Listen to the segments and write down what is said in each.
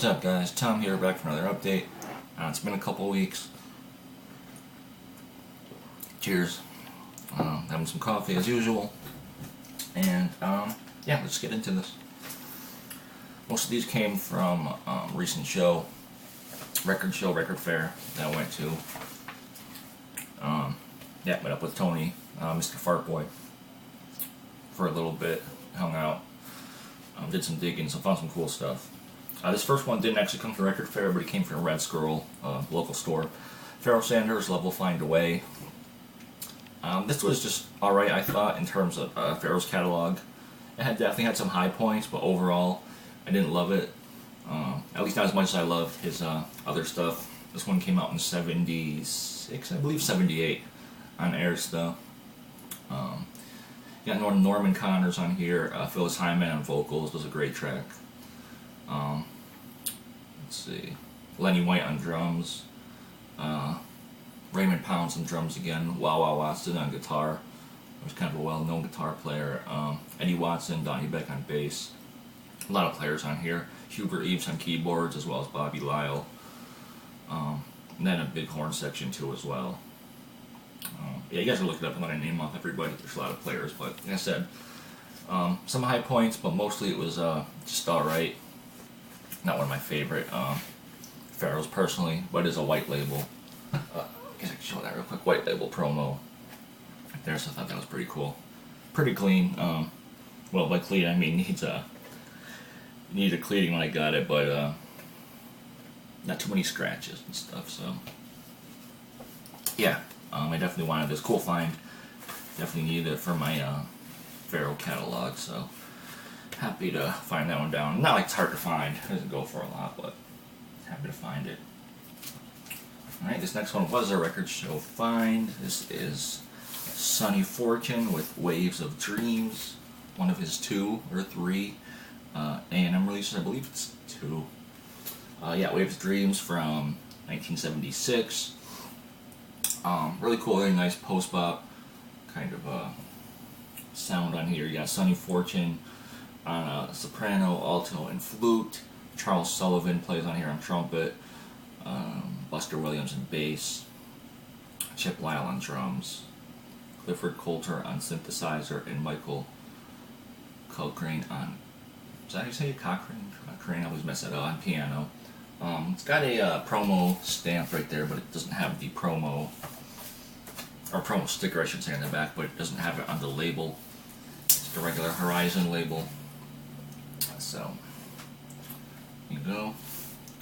What's up, guys? Tom here, back for another update. It's been a couple weeks. Cheers. Having some coffee as usual. And yeah, let's get into this. Most of these came from recent record fair that I went to. Yeah, met up with Tony, Mr. Fartboy, for a little bit, hung out, did some digging, so found some cool stuff. This first one didn't actually come from record fair, but it came from Red Squirrel, local store. Pharoah Sanders, Level Find a Way. This was just alright, I thought, in terms of Pharoah's catalog. It definitely had some high points, but overall, I didn't love it. At least not as much as I loved his other stuff. This one came out in 76, I believe 78, on Arista. You got Norman Connors on here, Phyllis Hyman on vocals, was a great track. Let's see, Lenny White on drums, Raymond Pounds on drums again, Wow Watson on guitar, he was kind of a well-known guitar player, Eddie Watson, Donnie Beck on bass, a lot of players on here, Hubert Eaves on keyboards as well as Bobby Lyle, and then a big horn section too as well. Yeah, you guys can look it up and let I name off everybody, there's a lot of players, but like I said, some high points, but mostly it was just alright. Not one of my favorite Pharoahs personally, but it is a white label. I guess I can show that real quick. White label promo right there, so I thought that was pretty cool. Pretty clean. Well, by clean I mean needed a cleaning when I got it, but not too many scratches and stuff. So yeah, I definitely wanted this. Cool find. Definitely needed it for my Pharoah catalog. So happy to find that one down. Not like it's hard to find. It doesn't go for a lot, but happy to find it. Alright, this next one was a record show find. This is Sonny Fortune with Waves of Dreams. One of his 2 or 3 A&M releases. I believe it's 2. Yeah, Waves of Dreams from 1976. Really cool, really nice post-bop kind of sound on here. You got Sonny Fortune on soprano, alto, and flute. Charles Sullivan plays on here on trumpet. Buster Williams on bass. Chip Lyle on drums. Clifford Coulter on synthesizer, and Michael Cochrane on, is that how you say it? Cochrane? I always mess that up, on piano. It's got a promo stamp right there, but it doesn't have the promo, or promo sticker I should say, on the back, but it doesn't have it on the label. It's the regular Horizon label. So, here you go.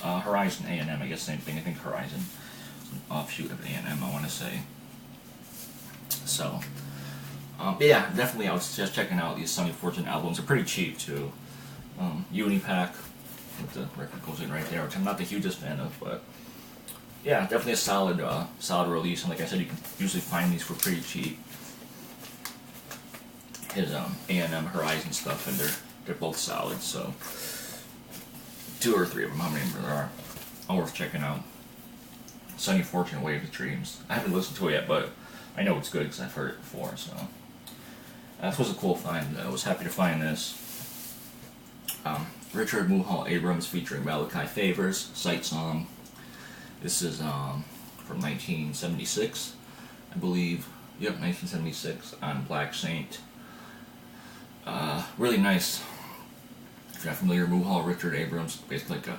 Horizon A&M, I guess same thing. I think Horizon is an offshoot of A&M, I want to say. So, yeah, definitely I was just checking out these Sonny Fortune albums. They're pretty cheap too. Unipack, with the record goes in right there, which I'm not the hugest fan of, but yeah, definitely a solid release. And like I said, you can usually find these for pretty cheap. His A&M Horizon stuff, and they're both solid. So 2 or 3 of them, how many there are, all worth checking out. Sonny Fortune, Waves of Dreams. I haven't listened to it yet, but I know it's good because I've heard it before. So this was a cool find. I was happy to find this. Richard Mulhall Abrams featuring Malachi Favors, Sight Song. This is from 1976, I believe. Yep, 1976 on Black Saint. Really nice. If you're not familiar, Mulhall, Richard Abrams, basically like a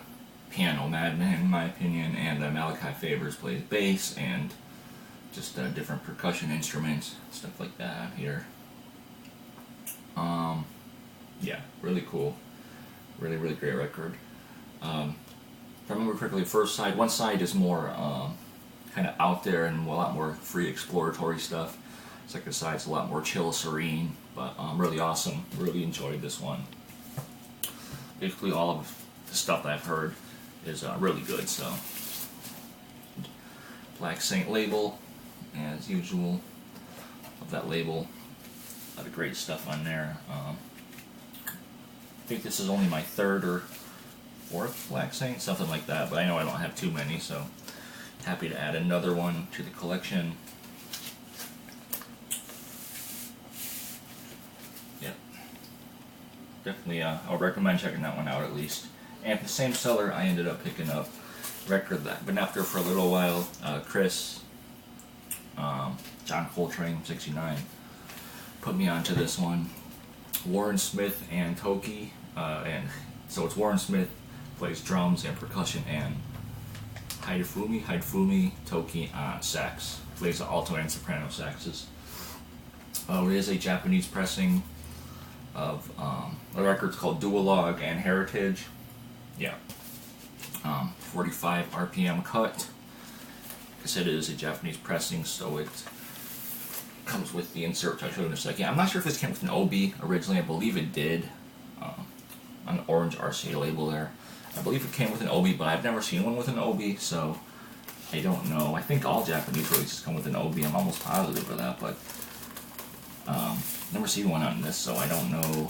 piano madman in my opinion, and Malachi Favors plays bass and just different percussion instruments, stuff like that here. Yeah, really cool. Really, really great record. If I remember correctly, one side is more kind of out there and a lot more free exploratory stuff. Second side's a lot more chill, serene, but really awesome. Really enjoyed this one. Basically all of the stuff that I've heard is really good, so. Black Saint label, as usual. Of that label. A lot of great stuff on there. I think this is only my 3rd or 4th Black Saint, something like that, but I know I don't have too many, so happy to add another one to the collection. Yeah, definitely I would recommend checking that one out at least. And the same seller, I ended up picking up a record that been after for a little while. Chris, John Coltrane, 69, put me onto this one. Warren Smith and Toki, and so it's Warren Smith plays drums and percussion, and Hidefumi Toki on sax, plays the alto and soprano saxes. It is a Japanese pressing of the record's called Duologue and Heritage. Yeah, 45 RPM cut. Like I said, it is a Japanese pressing, so it comes with the insert, which I'll show you in a second. Yeah, I'm not sure if this came with an OB originally. I believe it did. On the orange RCA label there. I believe it came with an OB, but I've never seen one with an OB, so I don't know. I think all Japanese releases come with an OB. I'm almost positive of that, but never seen one on this, so I don't know.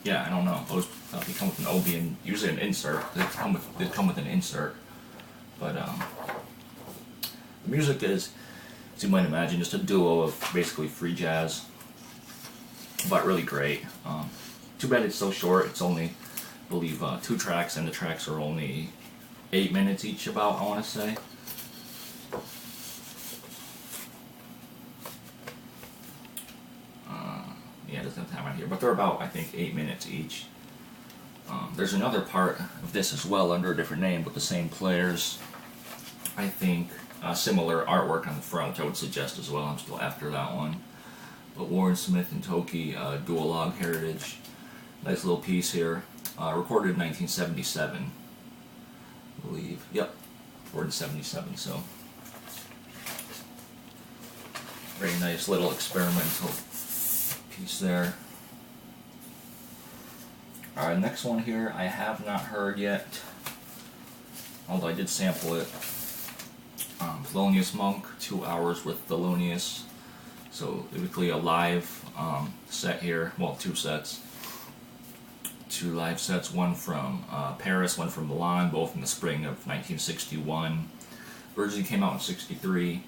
Yeah, I don't know. Those they come with an OB and usually an insert. They come with an insert, but the music is, as you might imagine, just a duo of basically free jazz, but really great. Too bad it's so short. It's only, I believe, 2 tracks, and the tracks are only 8 minutes each, about, I want to say. Yeah, it doesn't have time on here, but they're about, I think, 8 minutes each. There's another part of this as well under a different name, but the same players. I think similar artwork on the front, which I would suggest as well. I'm still after that one. But Warren Smith and Toki, Duologue Heritage. Nice little piece here. Recorded in 1977, I believe. Yep, recorded in 77, so. Very nice little experimental piece there. Alright, next one here I have not heard yet, although I did sample it. Thelonius Monk, 2 hours with Thelonius. So typically a live set here, well, 2 sets. 2 live sets, one from Paris, one from Milan, both in the spring of 1961. Originally came out in 63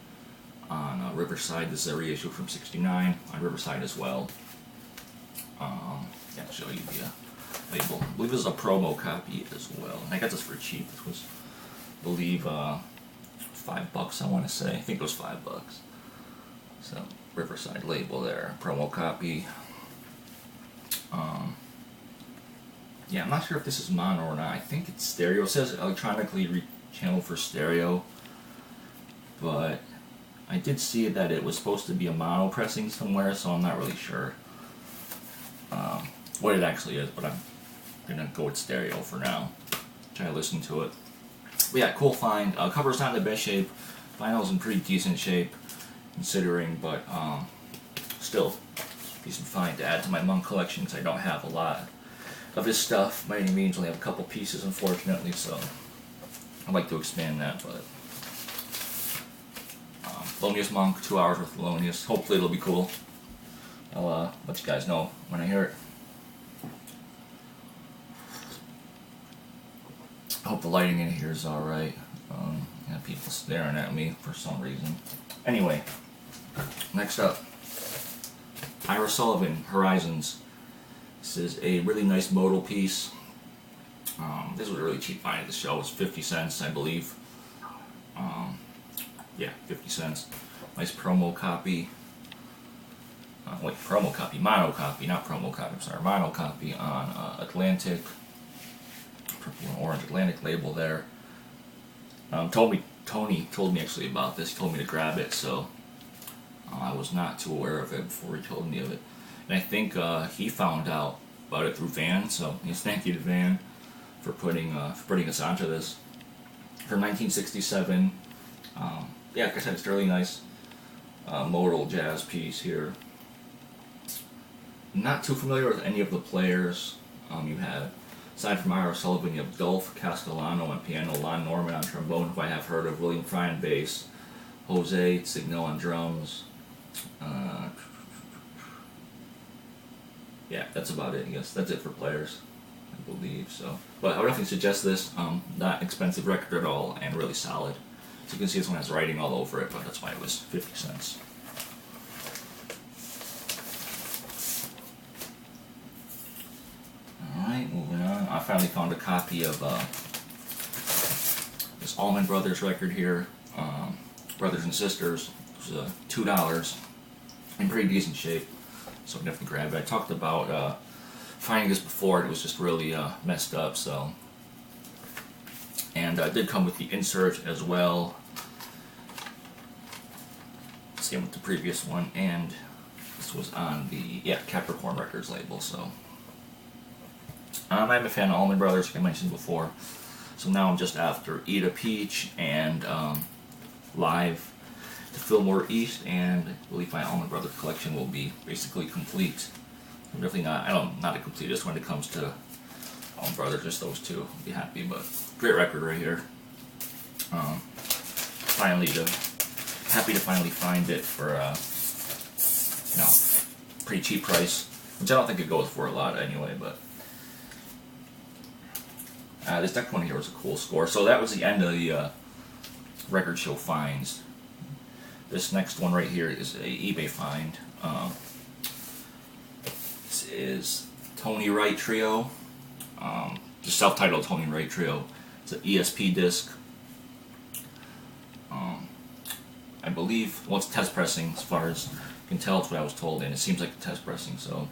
on Riverside. This is a reissue from 69 on Riverside as well. Yeah, I'll show you the label. I believe this is a promo copy as well. And I got this for cheap. This was, I believe, $5, I want to say. I think it was $5. So, Riverside label there. Promo copy. Yeah, I'm not sure if this is mono or not. I think it's stereo. It says electronically channeled for stereo. But I did see that it was supposed to be a mono pressing somewhere, so I'm not really sure what it actually is, but I'm gonna go with stereo for now. Try to listen to it. But yeah, cool find. Cover's not in the best shape. Vinyl's in pretty decent shape, considering, but still decent find to add to my Monk collection, because I don't have a lot of his stuff by any means. Only have a couple pieces, unfortunately, so I'd like to expand that. But Thelonius Monk, 2 hours with Thelonius. Hopefully it'll be cool. I'll let you guys know when I hear it. I hope the lighting in here is alright. Got people staring at me for some reason. Anyway, next up, Ira Sullivan, Horizons. This is a really nice modal piece. This was a really cheap find at the show. It was 50 cents, I believe. Yeah, 50 cents. Nice promo copy. Wait, promo copy, mono copy, not promo copy, I'm sorry, mono copy on Atlantic. Purple and orange Atlantic label there. Tony told me actually about this. He told me to grab it, so I was not too aware of it before he told me of it. And I think he found out about it through Van, so thank you to Van for putting us onto this. From 1967, yeah, like I said, it's a really nice modal jazz piece here. Not too familiar with any of the players. You have, aside from Ira Sullivan, you have Dolph Castellano on piano, Lon Norman on trombone, who I have heard of, William Fry on bass, Jose Signo on drums. Yeah, that's about it, I guess. That's it for players, I believe. So, but I would definitely suggest this. Not expensive record at all, and really solid. So you can see this one has writing all over it, but that's why it was 50 cents. I finally found a copy of this Allman Brothers record here, Brothers and Sisters. It was $2 in pretty decent shape, so I definitely grabbed it. I talked about finding this before, it was just really messed up, so. And it did come with the insert as well. Same with the previous one, and this was on the Capricorn Records label. So I'm a fan of Allman Brothers, like I mentioned before. So now I'm just after Eat a Peach and Live to Fillmore East, and I believe my Allman Brothers collection will be basically complete. I'm definitely not a completist when it comes to Allman Brothers, just those two. I'll be happy, but great record right here. Happy to finally find it for pretty cheap price, which I don't think it goes for a lot anyway. But this next one here was a cool score. So that was the end of the record show finds. This next one right here is a eBay find. This is Tony Wright Trio, the self-titled Tony Wright Trio. It's an ESP disc. I believe, well, it's test pressing as far as you can tell. It's what I was told, and it seems like test pressing. So,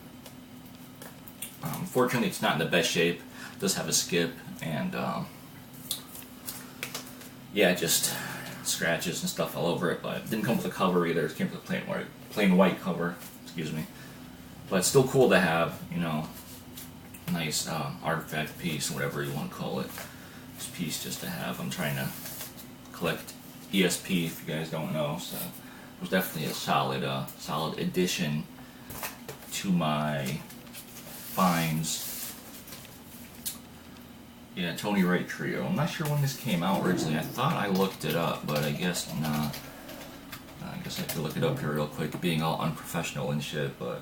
unfortunately, it's not in the best shape. It does have a skip, and just scratches and stuff all over it. But it didn't come with a cover either. It came with a plain white cover. Excuse me. But it's still cool to have, a nice artifact piece, whatever you want to call it. This piece just to have. I'm trying to collect ESP, if you guys don't know, so it was definitely a solid addition to my finds. Yeah, Tony Wright Trio. I'm not sure when this came out originally. I thought I looked it up, but I guess not. I guess I have to look it up here real quick, being all unprofessional and shit, but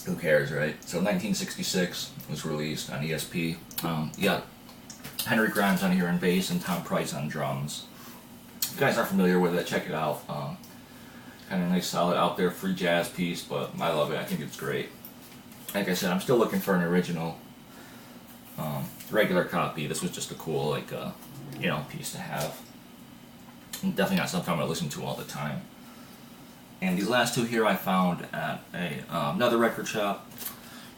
who cares, right? So 1966 was released on ESP. Henry Grimes on here on bass and Tom Price on drums. If you guys aren't familiar with it, check it out. Kind of nice, solid, out there, free jazz piece, but I love it. I think it's great. Like I said, I'm still looking for an original, regular copy. This was just a cool, piece to have. And definitely not something I'm going to listen to all the time. And these last two here I found at another record shop,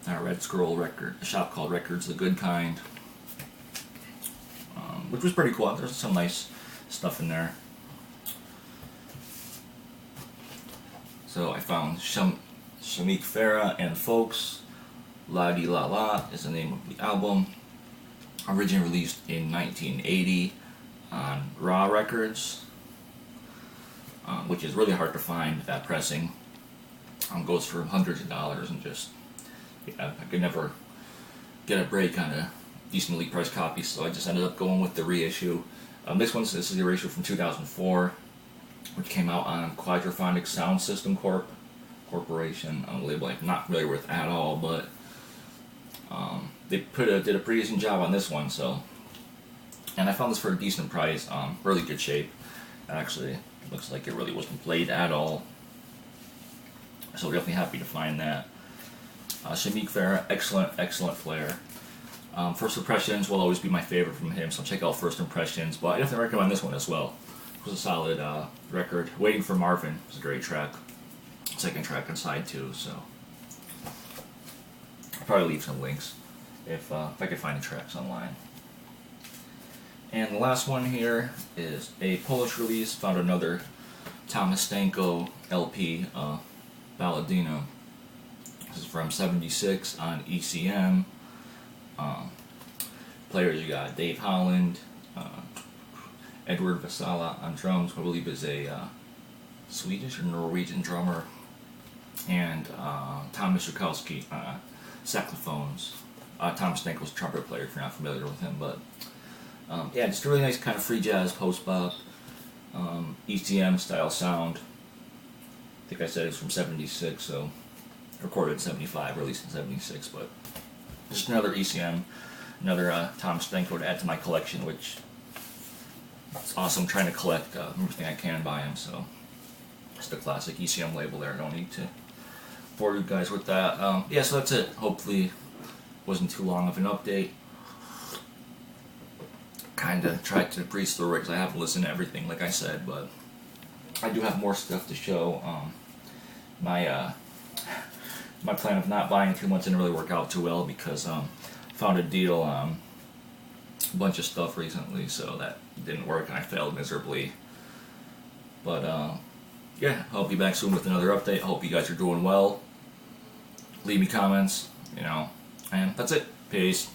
a Red Scroll record, a shop called Records the Good Kind. Which was pretty cool. There's some nice stuff in there. So I found Shamek Farrah and Folks. La Di La La is the name of the album. Originally released in 1980 on Raw Records, which is really hard to find, that pressing. Goes for hundreds of dollars, and just, I could never get a break on a decently priced copy, so I just ended up going with the reissue. This is the reissue from 2004, which came out on Quadraphonic Sound System Corporation, a label I'm not familiar with at all, but they did a pretty decent job on this one. So, and I found this for a decent price, really good shape. Actually, looks like it really wasn't played at all. So we're definitely happy to find that. Shamek Farrah, excellent player. First Impressions will always be my favorite from him, so check out First Impressions, but I definitely recommend this one as well. It was a solid record. Waiting for Marvin was a great track. Second track on side 2, so I'll probably leave some links if I can find the tracks online. And the last one here is a Polish release. Found another Tomasz Stanko LP, Balladina. This is from '76 on ECM. Players, you got Dave Holland, Edward Vasala on drums, who I believe is a Swedish or Norwegian drummer, and Tom Miszkowski saxophones. Tom Stanko's trumpet player, if you're not familiar with him, but just a really nice kind of free jazz, post-bop, ECM style sound. I think I said it's from '76, so recorded in '75, released in '76, but just another ECM, another Tom Stanko to add to my collection, which it's awesome trying to collect everything I can by him. So just a classic ECM label there. I don't need to bore you guys with that. So that's it. Hopefully wasn't too long of an update. Kind of tried to breeze through it because I haven't listened to everything, like I said, but I do have more stuff to show. My plan of not buying 2 months didn't really work out too well because found a deal on a bunch of stuff recently, so that didn't work and I failed miserably. But yeah, I'll be back soon with another update. I hope you guys are doing well. Leave me comments, and that's it. Peace.